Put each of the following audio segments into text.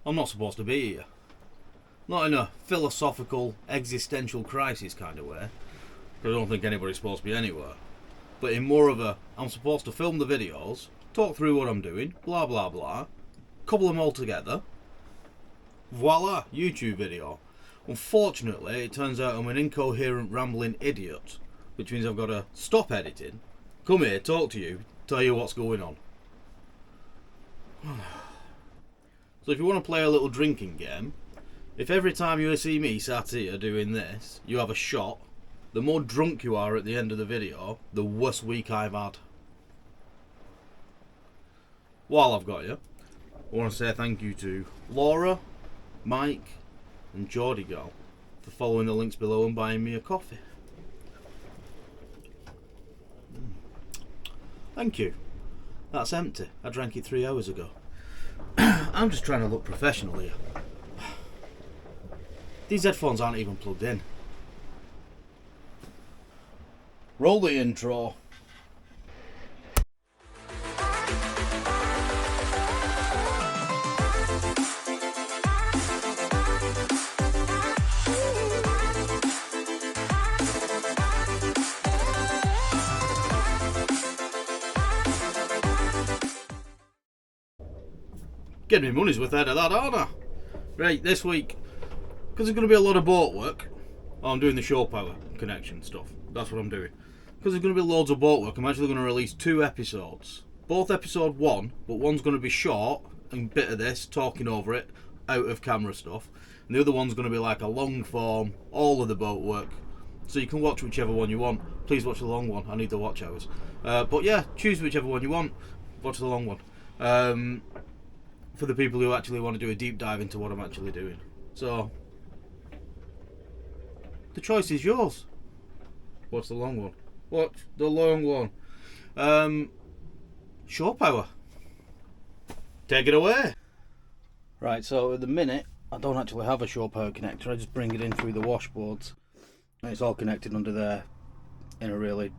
I'm not supposed to be here. Not in a philosophical, existential crisis kind of way, because I don't think anybody's supposed to be anywhere. But in more of a, I'm supposed to film the videos, talk through what I'm doing, blah blah blah, couple them all together, voila, YouTube video. Unfortunately, it turns out I'm an incoherent, rambling idiot, which means I've got to stop editing, come here, talk to you, tell you what's going on. So if you want to play a little drinking game, if every time you see me sat here doing this, you have a shot, the more drunk you are at the end of the video, the worse week I've had. While I've got you, I want to say thank you to Laura, Mike and Geordie Girl for following the links below and buying me a coffee. Thank you. That's empty. I drank it 3 hours ago. I'm just trying to look professional here. These headphones aren't even plugged in. Roll the intro. Get me money's worth out of that, aren't I? Right, this week, because there's going to be a lot of boat work, I'm doing the shore power connection stuff. That's what I'm doing. Because there's going to be loads of boat work, I'm actually going to release 2 episodes. Both episode 1, but one's going to be short, and bit of this, talking over it, out of camera stuff. And the other one's going to be like a long form, all of the boat work. So you can watch whichever one you want. Please watch the long one, I need the watch hours. But yeah, choose whichever one you want, watch the long one. For the people who actually want to do a deep dive into what I'm actually doing. So, the choice is yours. What's the long one? What's the long one? Shore power. Take it away. Right, so at the minute, I don't actually have a shore power connector. I just bring it in through the washboards. And it's all connected under there in a really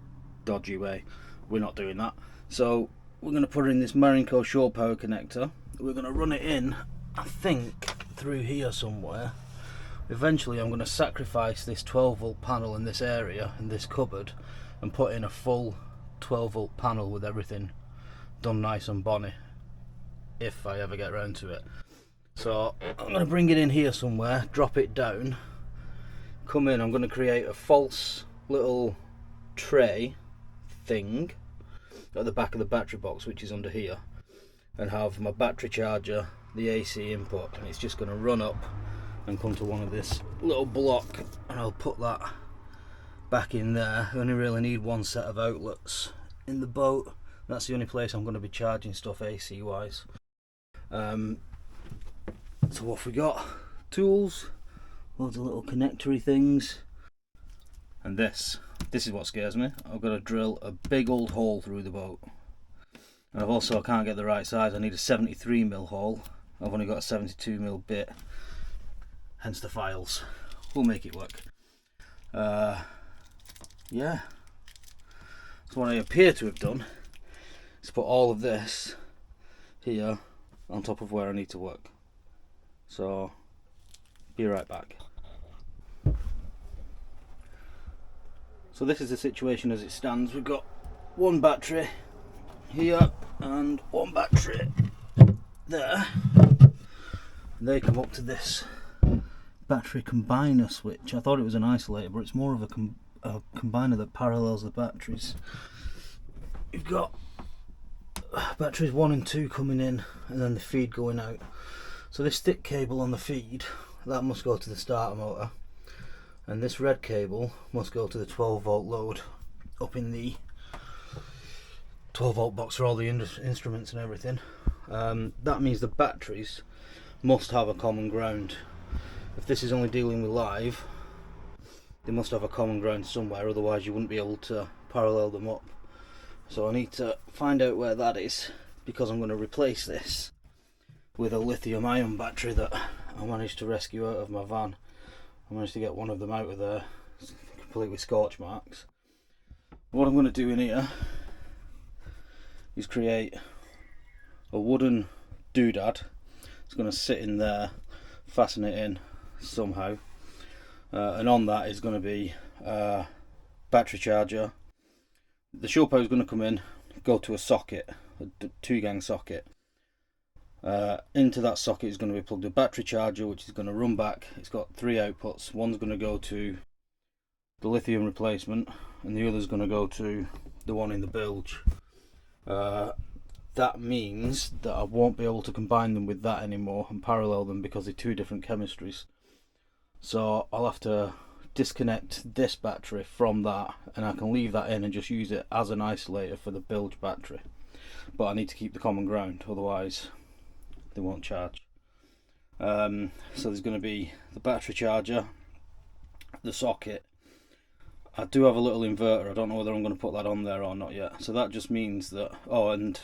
dodgy way. We're not doing that. So, we're going to put in this Marinco shore power connector. We're going to run it in, I think, through here somewhere. Eventually I'm going to sacrifice this 12 volt panel in this area, in this cupboard, and put in a full 12 volt panel with everything done nice and bonny, if I ever get around to it. So I'm going to bring it in here somewhere, drop it down, come in, I'm going to create a false little tray thing at the back of the battery box, which is under here, and have my battery charger, the AC input, and it's just going to run up and come to one of this little block, and I'll put that back in there. I only really need one set of outlets in the boat. That's the only place I'm going to be charging stuff AC wise. So what have we got? Tools, loads of little connectory things, and this is what scares me. I've got to drill a big old hole through the boat. And I've also, I can't get the right size, I need a 73mm hole. I've only got a 72mm bit, hence the files. We'll make it work. Yeah. So what I appear to have done is put all of this here on top of where I need to work. So, be right back. So this is the situation as it stands. We've got one battery here and one battery there. And they come up to this battery combiner switch. I thought it was an isolator, but it's more of a combiner that parallels the batteries. You've got batteries 1 and 2 coming in, and then the feed going out. So this thick cable on the feed, that must go to the starter motor, and this red cable must go to the 12 volt load up in the 12 volt box for all the instruments and everything. That means the batteries must have a common ground. If this is only dealing with live, they must have a common ground somewhere, otherwise you wouldn't be able to parallel them up. So I need to find out where that is, because I'm going to replace this with a lithium ion battery that I managed to rescue out of my van. I managed to get one of them out of there, complete with scorch marks. What I'm going to do in here is create a wooden doodad. It's going to sit in there, fasten it in somehow, and on that is going to be a battery charger. The shore power is going to come in, go to a socket, a 2-gang socket. Into that socket is going to be plugged a battery charger, which is going to run back. It's got 3 outputs. One's going to go to the lithium replacement, and the other's going to go to the one in the bilge. That means that I won't be able to combine them with that anymore and parallel them, because they're 2 different chemistries. So I'll have to disconnect this battery from that, and I can leave that in and just use it as an isolator for the bilge battery. But I need to keep the common ground, otherwise they won't charge. So there's going to be the battery charger, the socket. I do have a little inverter. I don't know whether I'm going to put that on there or not yet. So that just means that, oh, and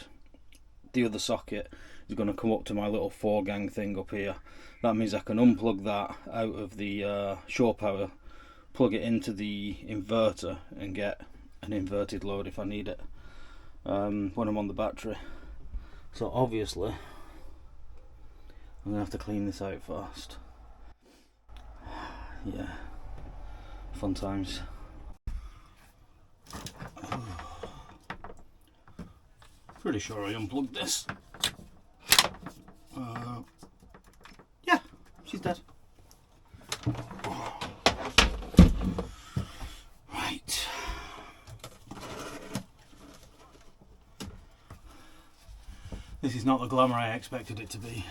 the other socket is going to come up to my little 4-gang thing up here. That means I can unplug that out of the shore power, plug it into the inverter, and get an inverted load if I need it when I'm on the battery. So obviously I'm going to have to clean this out first. Yeah, fun times. Pretty sure I unplugged this. Yeah, she's dead. Right. This is not the glamour I expected it to be.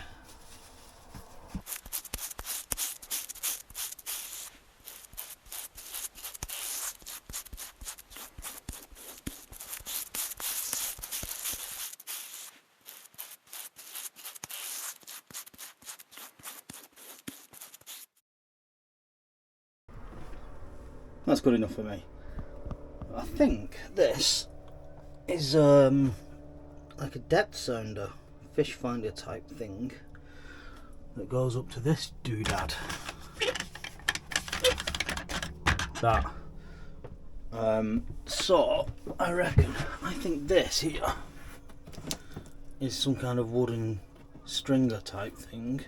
That's good enough for me. I think this is like a depth sounder, fish finder type thing that goes up to this doodad. That. So I think this here is some kind of wooden stringer type thing,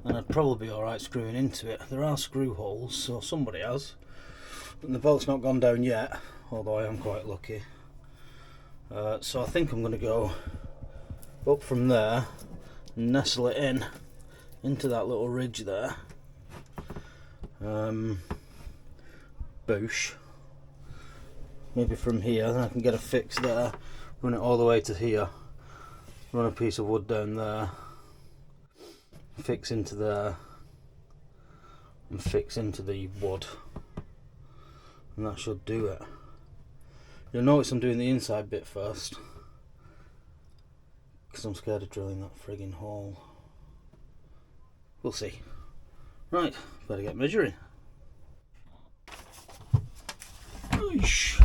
and I'd probably be alright screwing into it. There are screw holes, so somebody has. And the bolt's not gone down yet, although I am quite lucky. So I think I'm going to go up from there, nestle it into that little ridge there. Boosh. Maybe from here, then I can get a fix there, run it all the way to here, run a piece of wood down there, fix into there, and fix into the wood. And that should do it. You'll notice I'm doing the inside bit first, because I'm scared of drilling that frigging hole. We'll see. Right, better get measuring. Oosh.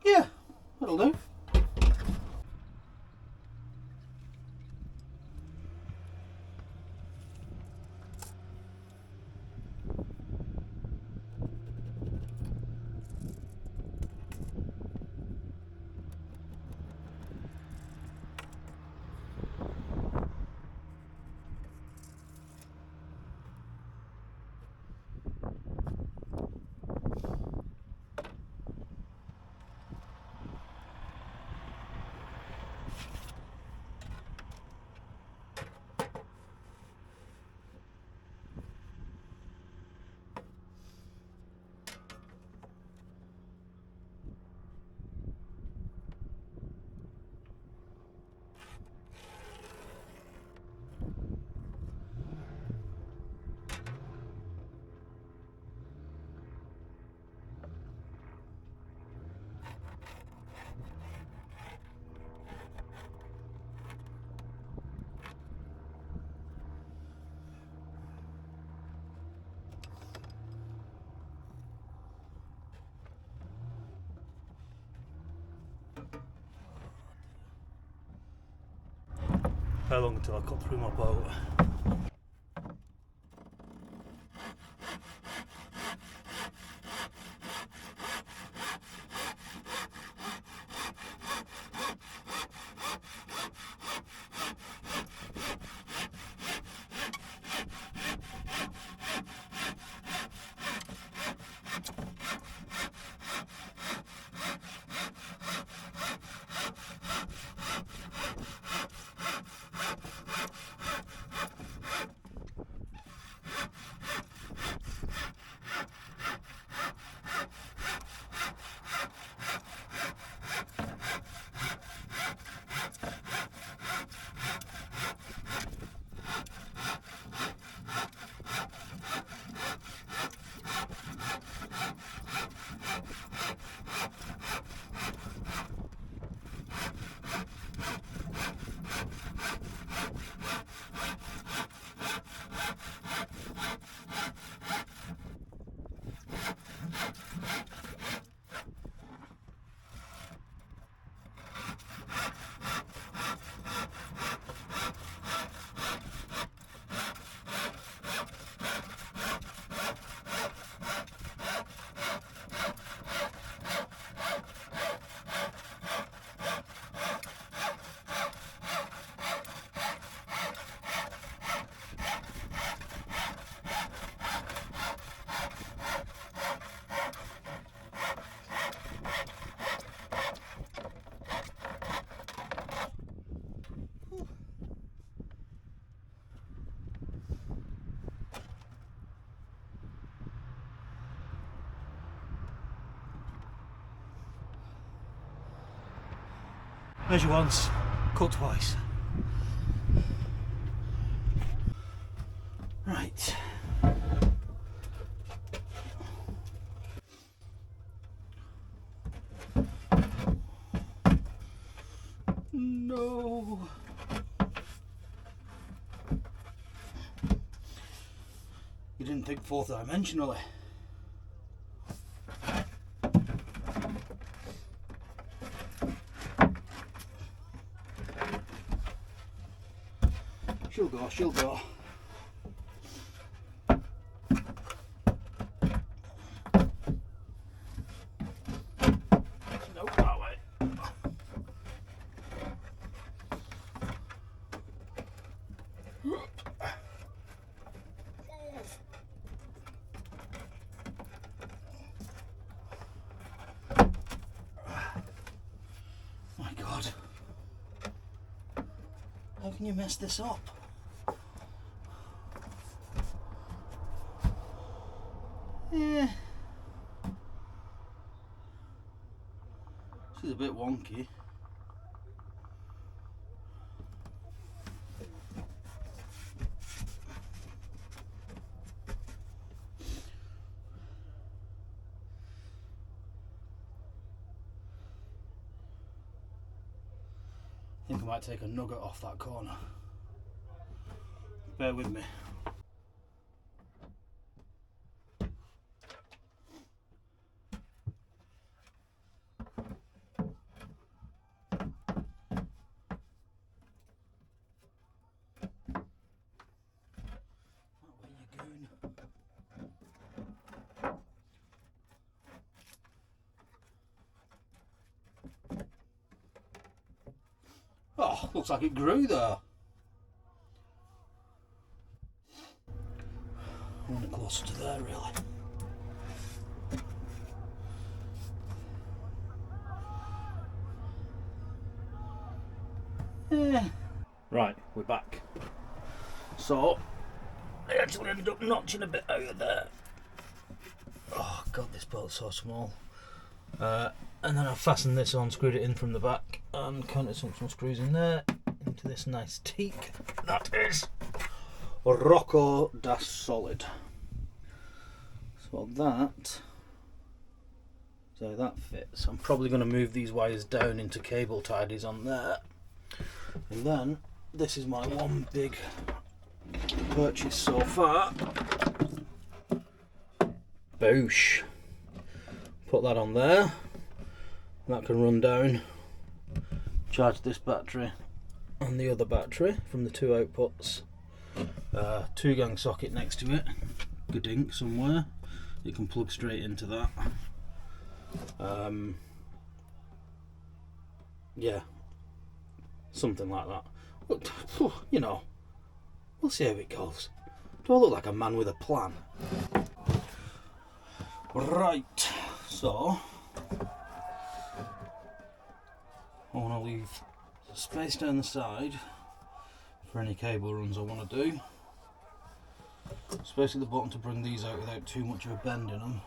Yeah, that'll do. how long until I cut through my boat. Measure once, cut twice. Right. No. You didn't think fourth dimensionally. She'll go, she'll go. No, that way. My God. How can you mess this up? Yeah. This is a bit wonky. I think I might take a nugget off that corner. Bear with me. Oh, looks like it grew there. I want it closer to there, really. Yeah. Right, we're back. So, I actually ended up notching a bit out of there. Oh God, this boat's so small. And then I fastened this on, screwed it in from the back, and countersunk some screws in there into this nice teak. That is Rocco Das Solid. So that fits. I'm probably going to move these wires down into cable tidies on there, and then this is my one big purchase so far. Boosh. Put that on there. That can run down, charge this battery, and the other battery from the two outputs. 2-gang socket next to it, gadink somewhere. You can plug straight into that. Yeah, something like that. But, you know, we'll see how it goes. Do I look like a man with a plan? Right, so I want to leave space down the side for any cable runs I want to do. Space at the bottom to bring these out without too much of a bend in them.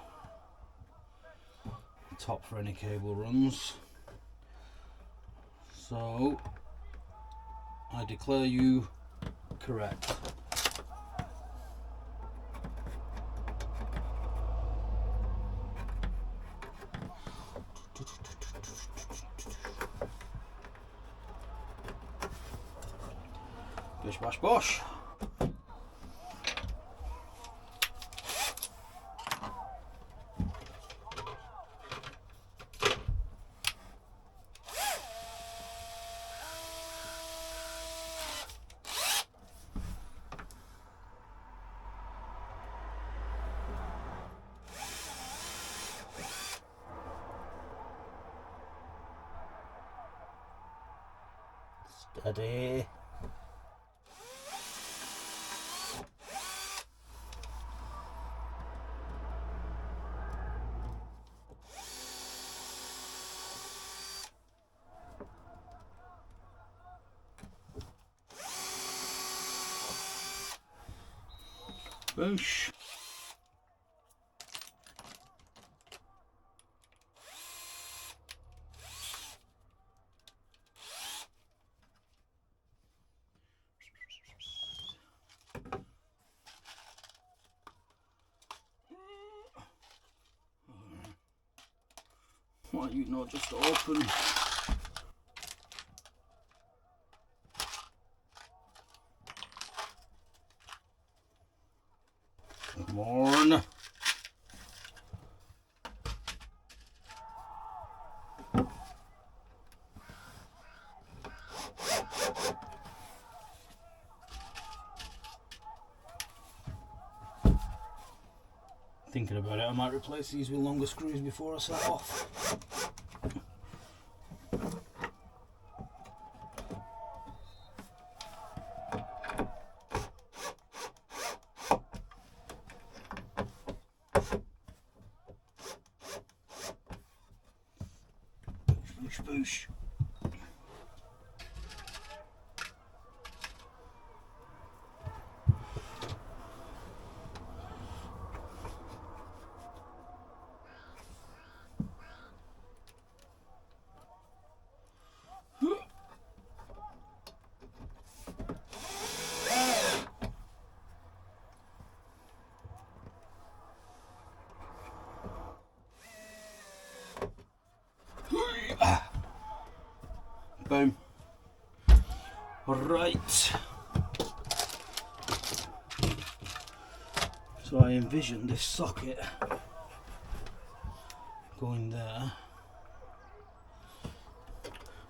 Top for any cable runs. So I declare you correct. Bish bash bosh. Steady. Boosh. Why you not just open? Come on. Thinking about it, I might replace these with longer screws before I set off. Boosh, boosh. Boom. Right. So I envision this socket going there.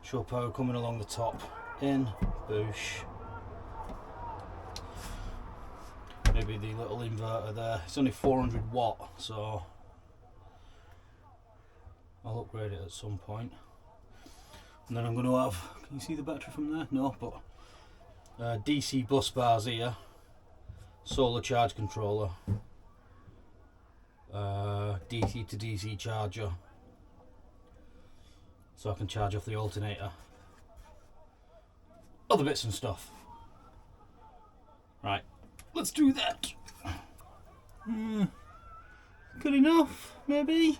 Shore power coming along the top. In, boosh. Maybe the little inverter there. It's only 400 watt, so I'll upgrade it at some point. And then I'm going to have, can you see the battery from there? No, but DC bus bars here, solar charge controller, DC to DC charger, so I can charge off the alternator, other bits and stuff. Right, let's do that. Good enough, maybe?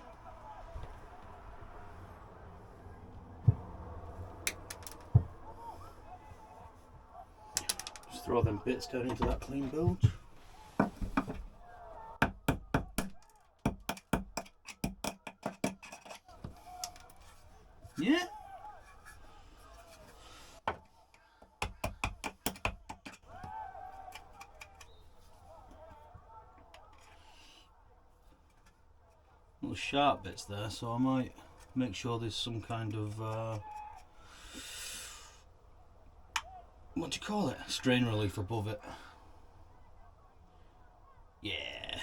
Throw them bits down into that clean bilge. Yeah. Little sharp bits there, so I might make sure there's some kind of what do you call it? Strain relief above it. Yeah.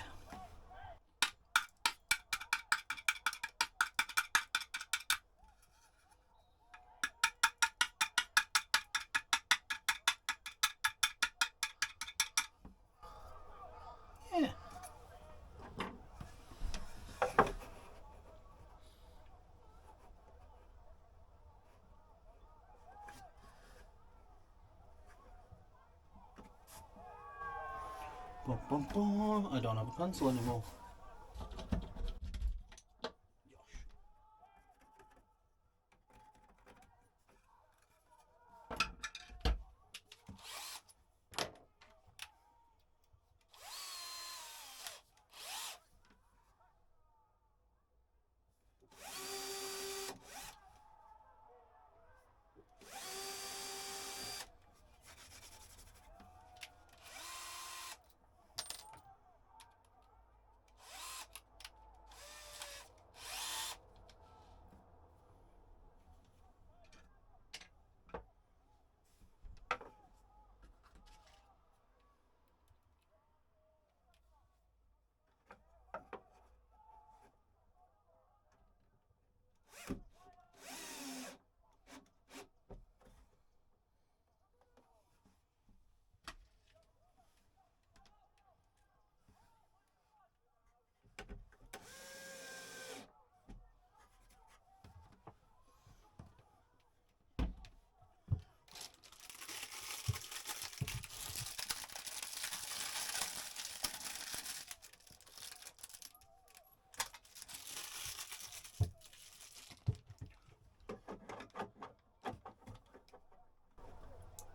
Yeah. Bum, bum, bum. I don't have a pencil anymore.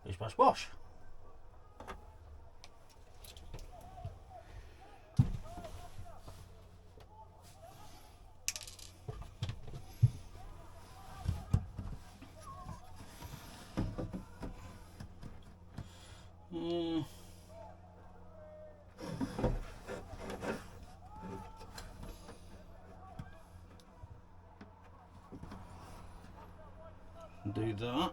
Bish bash bosh. Do that,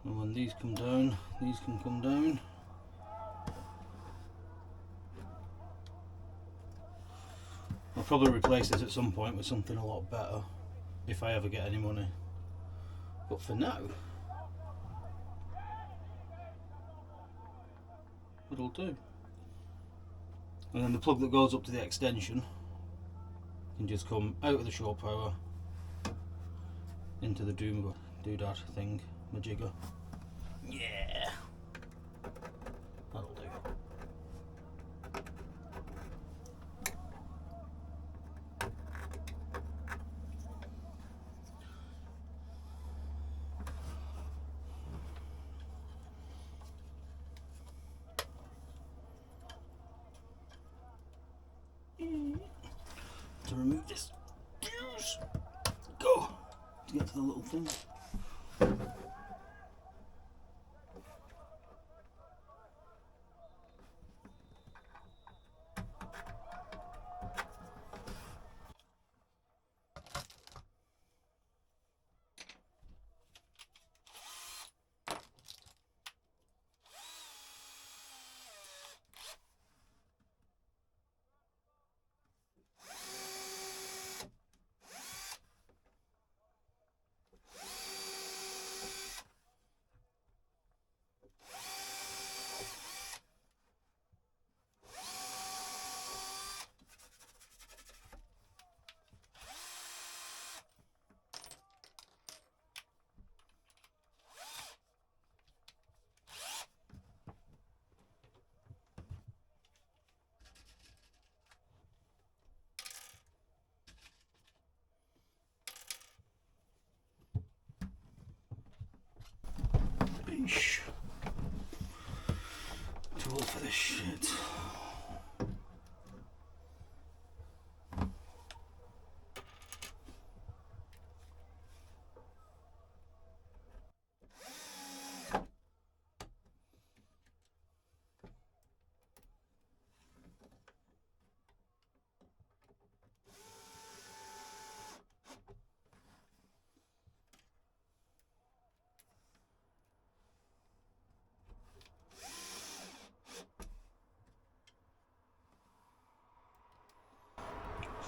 and when these come down, these can come down. I'll probably replace this at some point with something a lot better if I ever get any money, but for now it'll do. And then the plug that goes up to the extension can just come out of the shore power into the doodad thing, majigger. Yeah, that'll do. To remove this fuse, go to get to the little thing.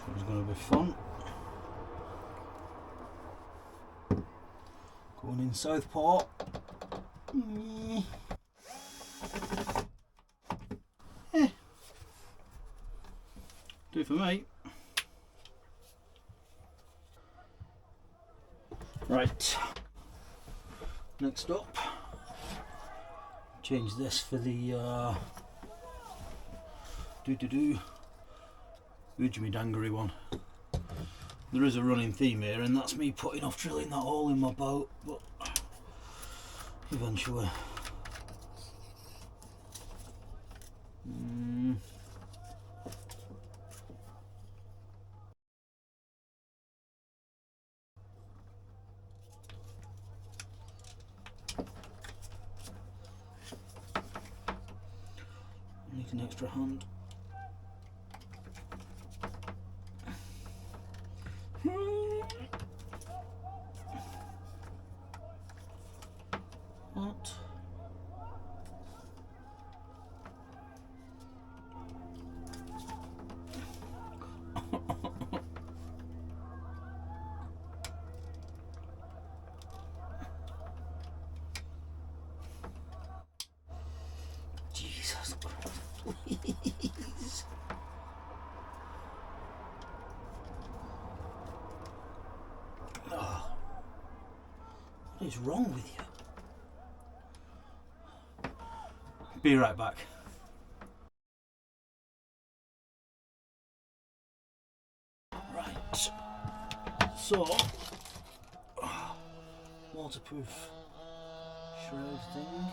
It's going to be fun. Going in Southport. Do for me. Right. Next up, change this for the Ujimi Dangery one. There is a running theme here, and that's me putting off drilling that hole in my boat, but eventually. Need an extra hand. What? Jesus Christ, please. Oh, what is wrong with you? Be right back. Right, so waterproof shroud thing.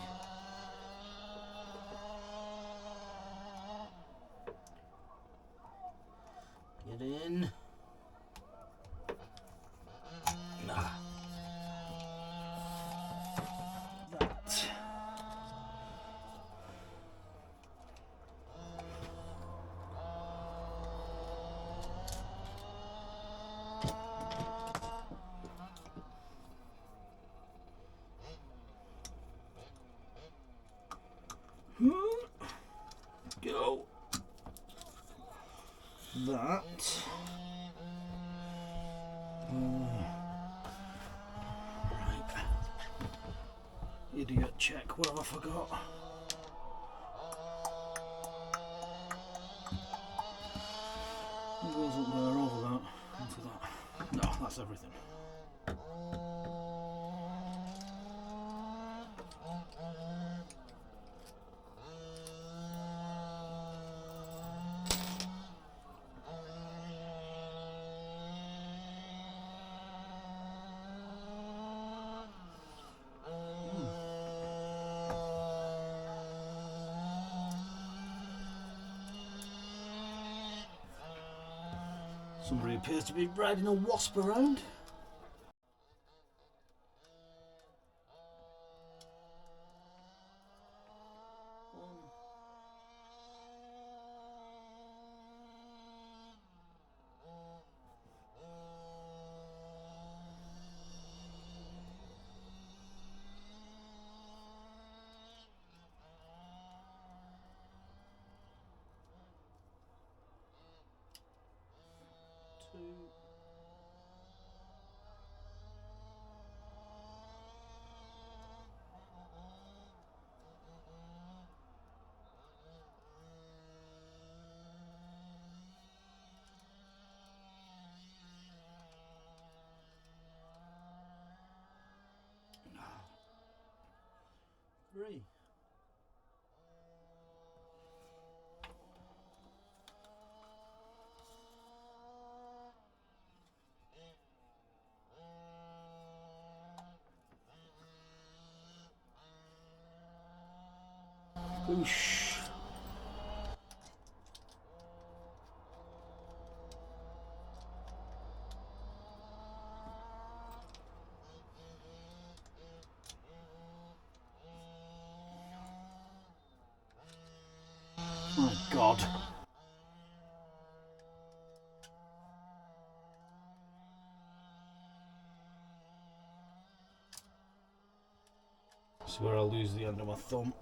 Get in. Nah. That. Go. That. Right. Idiot check. What have I forgot? It goes up there over that. Into that. No, that's everything. Somebody appears to be riding a wasp around. Two. 3. Whoosh. My God. This is where I'll lose the end of my thumb.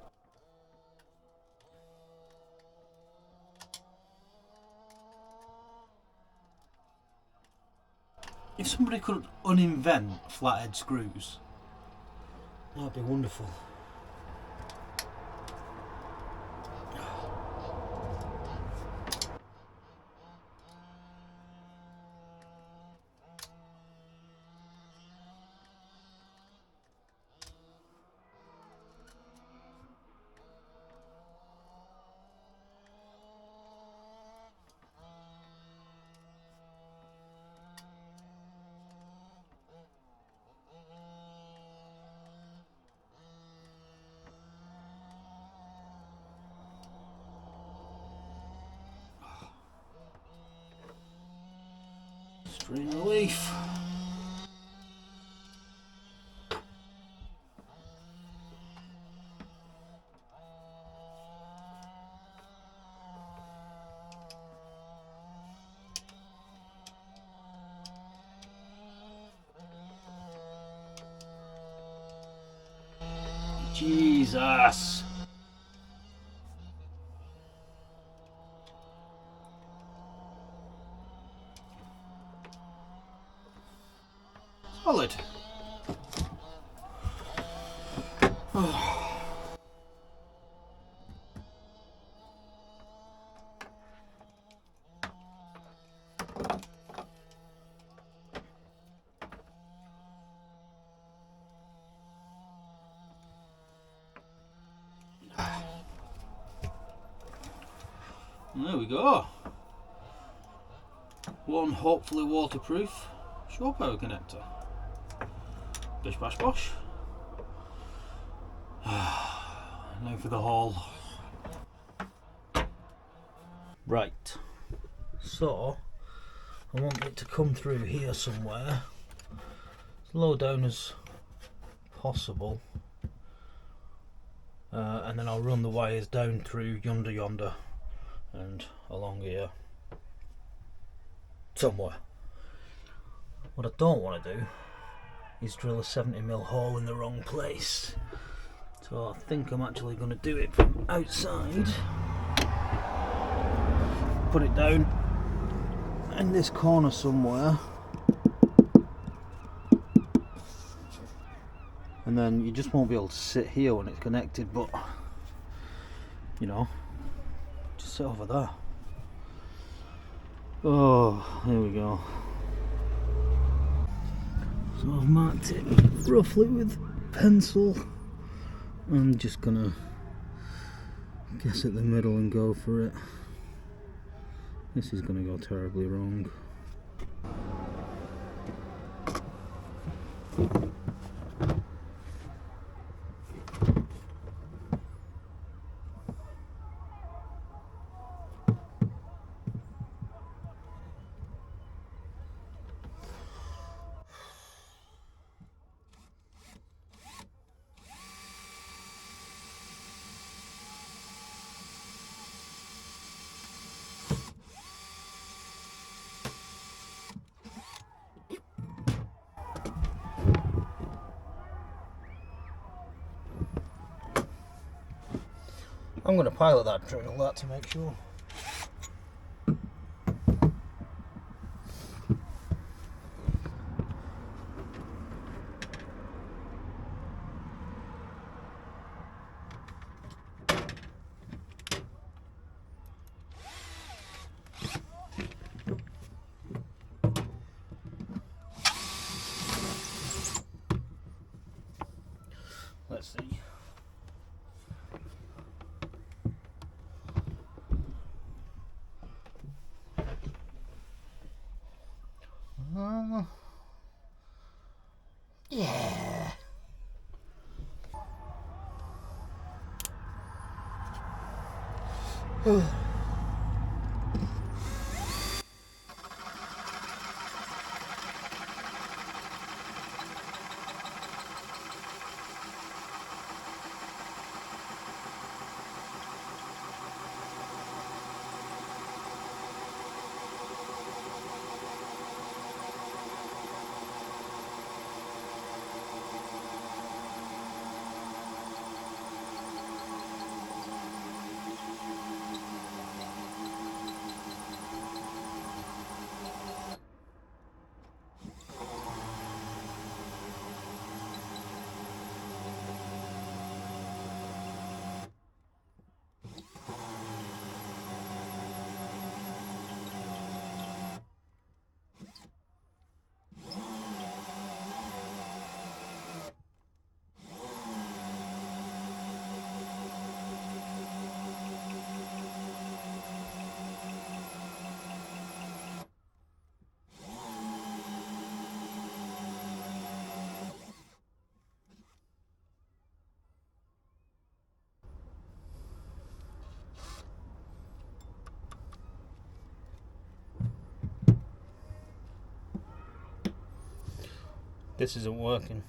If somebody could uninvent flathead screws, that'd be wonderful. Stream relief. Jesus. Solid. There we go. One hopefully waterproof shore power connector. Bish bash bosh. Now for the haul. Right, so I want it to come through here somewhere, as low down as possible, and then I'll run the wires down through yonder and along here somewhere. What I don't want to do is drill a 70mm hole in the wrong place, so I think I'm actually going to do it from outside. Put it down in this corner somewhere, and then you just won't be able to sit here when it's connected, but you know, just sit over there. Oh, here we go. So I've marked it roughly with pencil. I'm just gonna guess at the middle and go for it. This is gonna go terribly wrong. I'm going to pilot that drill that to make sure. Let's see. Yeah. This isn't working.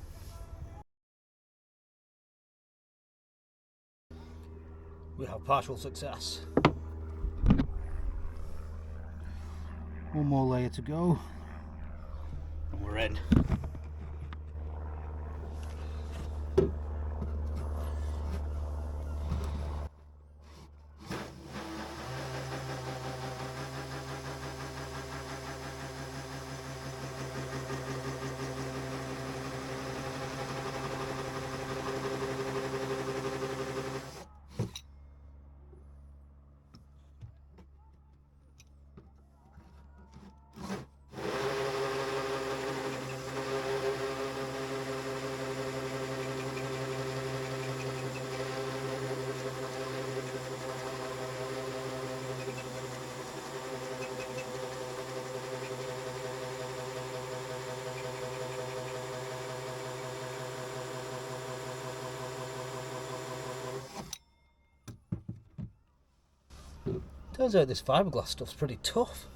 We have partial success. One more layer to go, and we're in. Turns out this fiberglass stuff's pretty tough.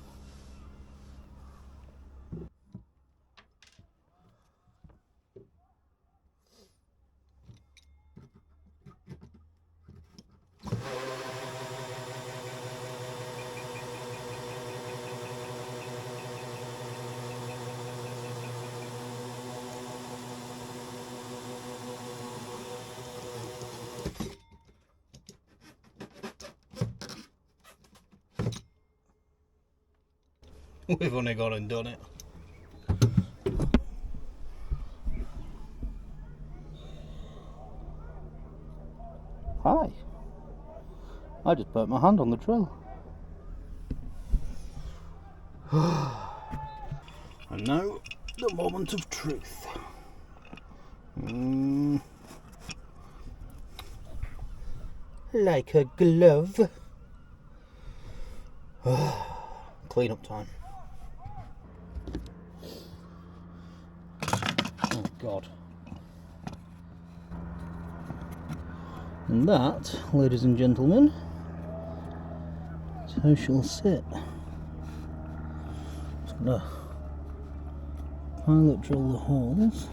We've only gone and done it. Hi. I just burnt my hand on the drill. And now, the moment of truth. Like a glove. Clean up time. Oh God. And that, ladies and gentlemen, is how she'll sit. Just gonna pilot drill the holes.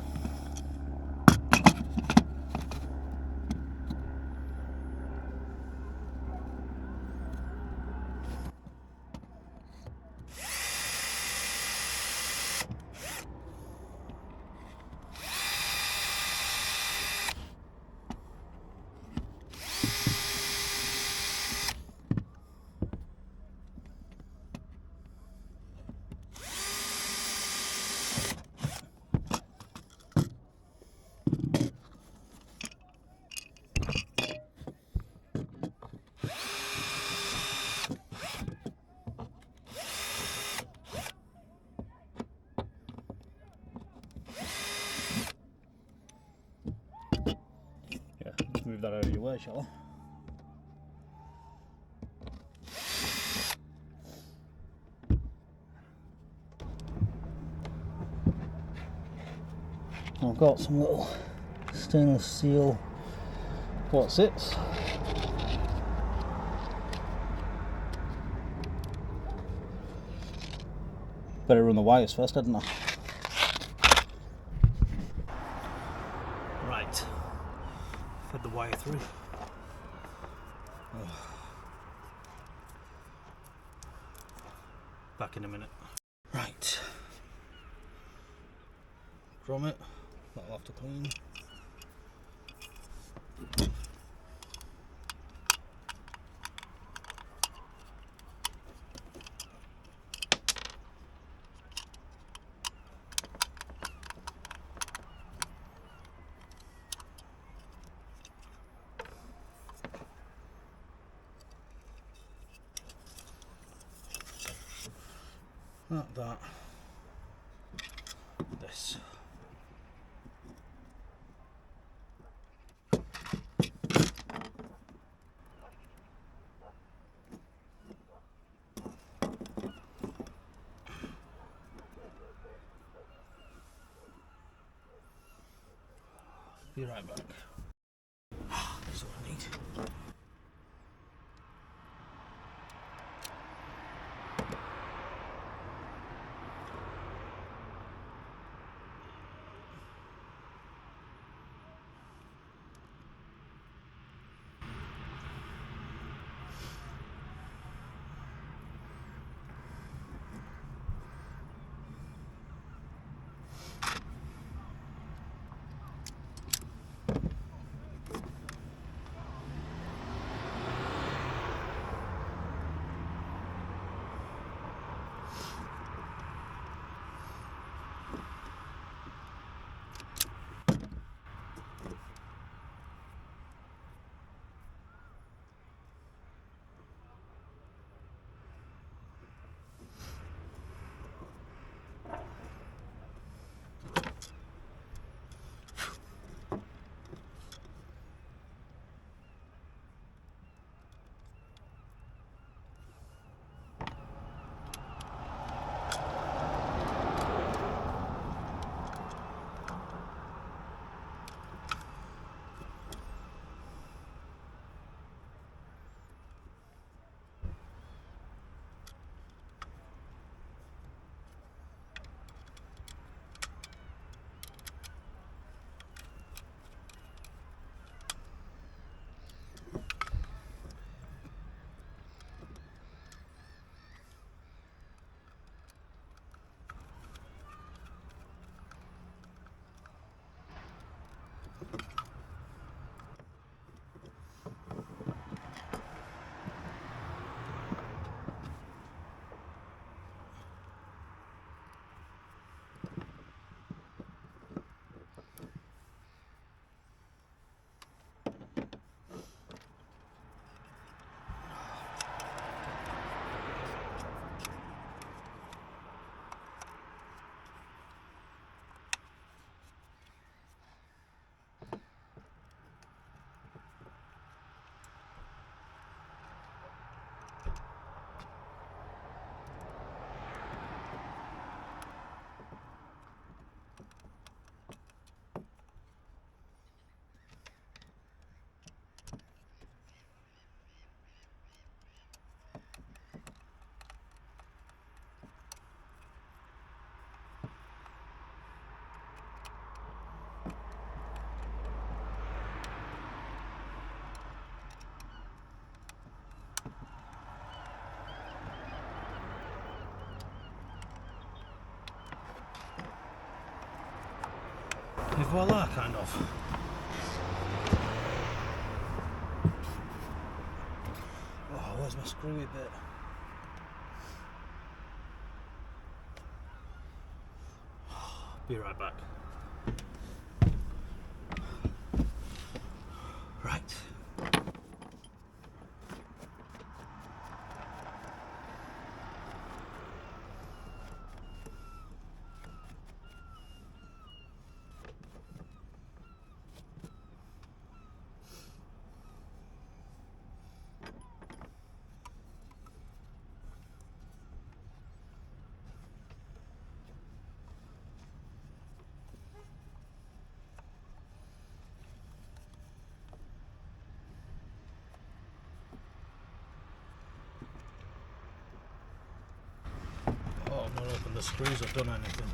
Let's move that out of your way, shall I? I've got some little stainless steel what's it? Better run the wires first, hadn't I? Right, fed the wire through. Oh. Back in a minute. Right. Drum it, that'll have to clean. Not that. This. Be right back. That's what I need. Et voila, kind of. Oh, where's my screwy bit? Be right back. Right. Oh, I've not opened the screws or done anything.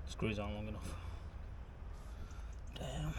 Screws aren't long enough. Damn.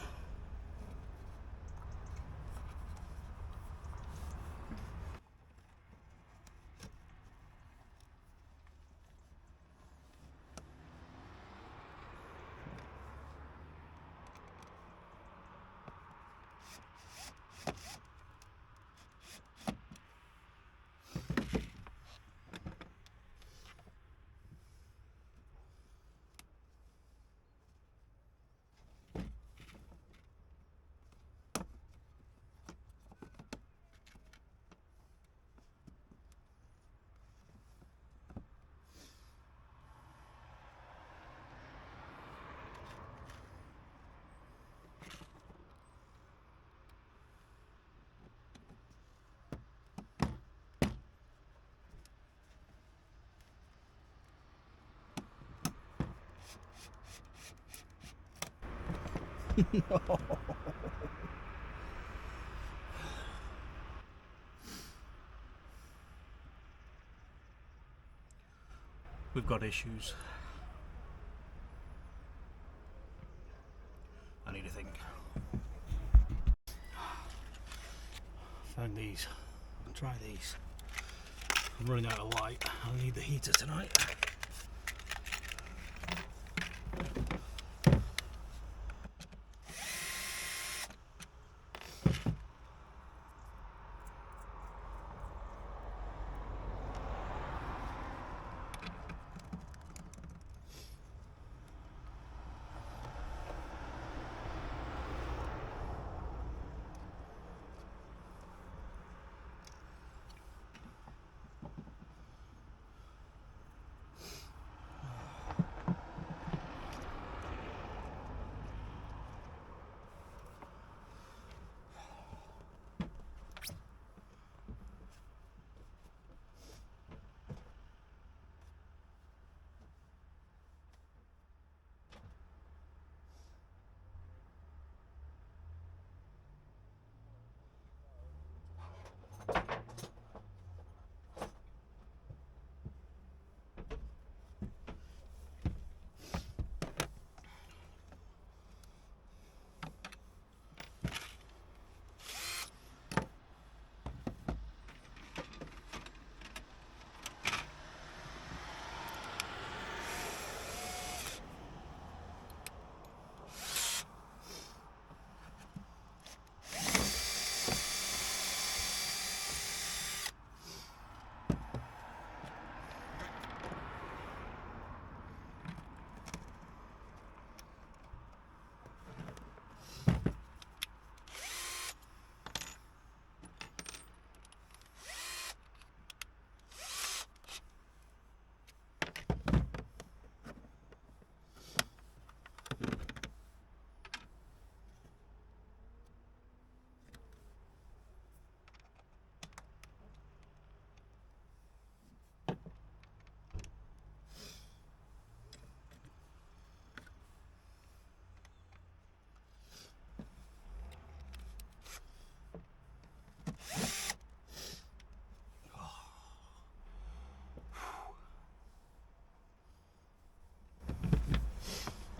No. We've got issues. I need to think. Found these. I'll try these. I'm running out of light. I'll need the heater tonight.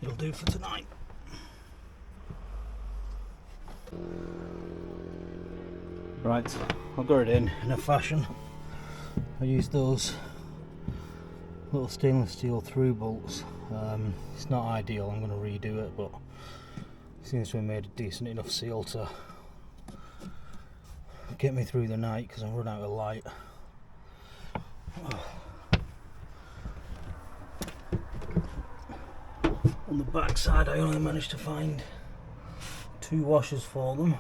it'll do for tonight. Right, I've got it in a fashion. I used those little stainless steel through bolts. It's not ideal, I'm going to redo it, but it seems to have made a decent enough seal to get me through the night because I've run out of light. On the back side I only managed to find 2 washers for them,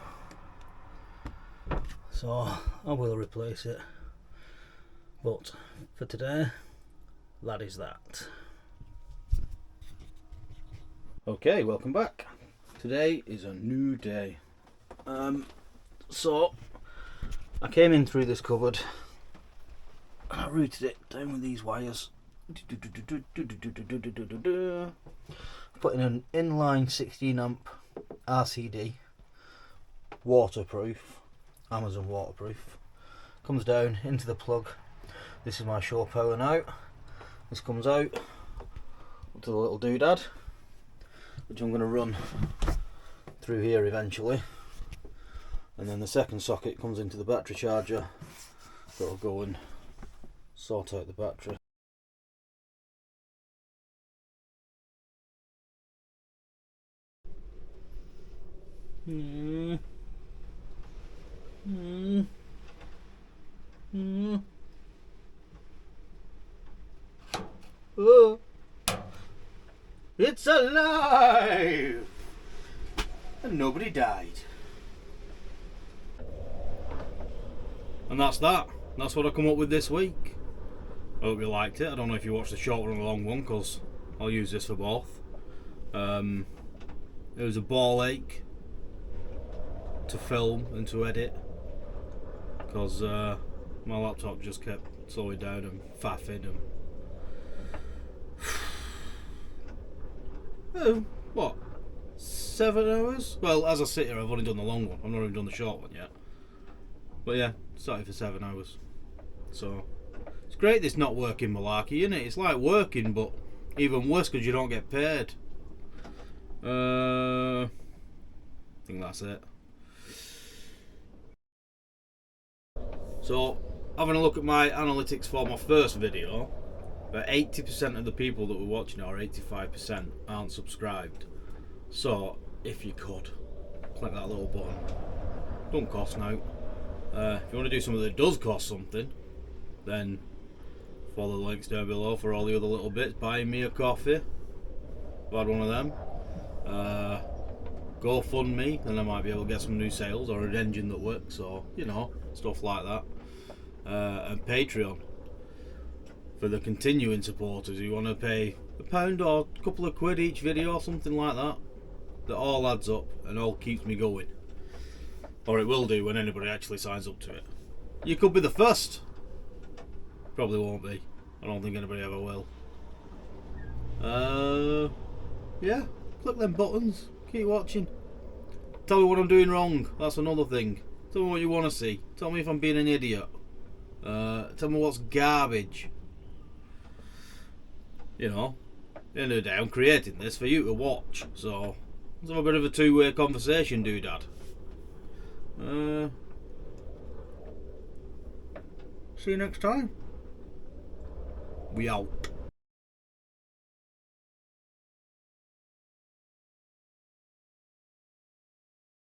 so I will replace it, but for today, that is that. Okay, welcome back. Today is a new day. So I came in through this cupboard and I routed it down with these wires. Put in an inline 16 amp RCD, waterproof, Amazon waterproof. Comes down into the plug. This is my shore power now. This comes out up to the little doodad, which I'm going to run through here eventually, and then the second socket comes into the battery charger that'll go and sort out the battery. Oh, it's alive! And nobody died. And that's that. That's what I come up with this week. I hope you liked it. I don't know if you watched the short one or the long one, because I'll use this for both. It was a ball ache to film and to edit, because my laptop just kept slowing down and faffing and oh, what, 7 hours? Well, as I sit here, I've only done the long one. I've not even done the short one yet. But yeah, started for 7 hours. So it's great this not working malarkey, isn't it? It's like working, but even worse because you don't get paid. I think that's it. So, having a look at my analytics for my first video, about 80% of the people that were watching, or 85%, aren't subscribed. So, if you could, click that little button. Don't cost now. If you want to do something that does cost something, then follow the links down below for all the other little bits. Buy me a coffee. I've had one of them. GoFundMe, and I might be able to get some new sales or an engine that works, or you know, stuff like that. And Patreon for the continuing supporters who want to pay £1 or a couple of quid each video or something like that. That all adds up and all keeps me going, or it will do when anybody actually signs up to it. You could be the first. Probably won't be. I don't think anybody ever will. Yeah, click them buttons. Keep watching. Tell me what I'm doing wrong. That's another thing. Tell me what you want to see. Tell me if I'm being an idiot. Tell me what's garbage. You know, at the end of the day, I'm creating this for you to watch. So let's have a bit of a two-way conversation, doodad. See you next time. We out.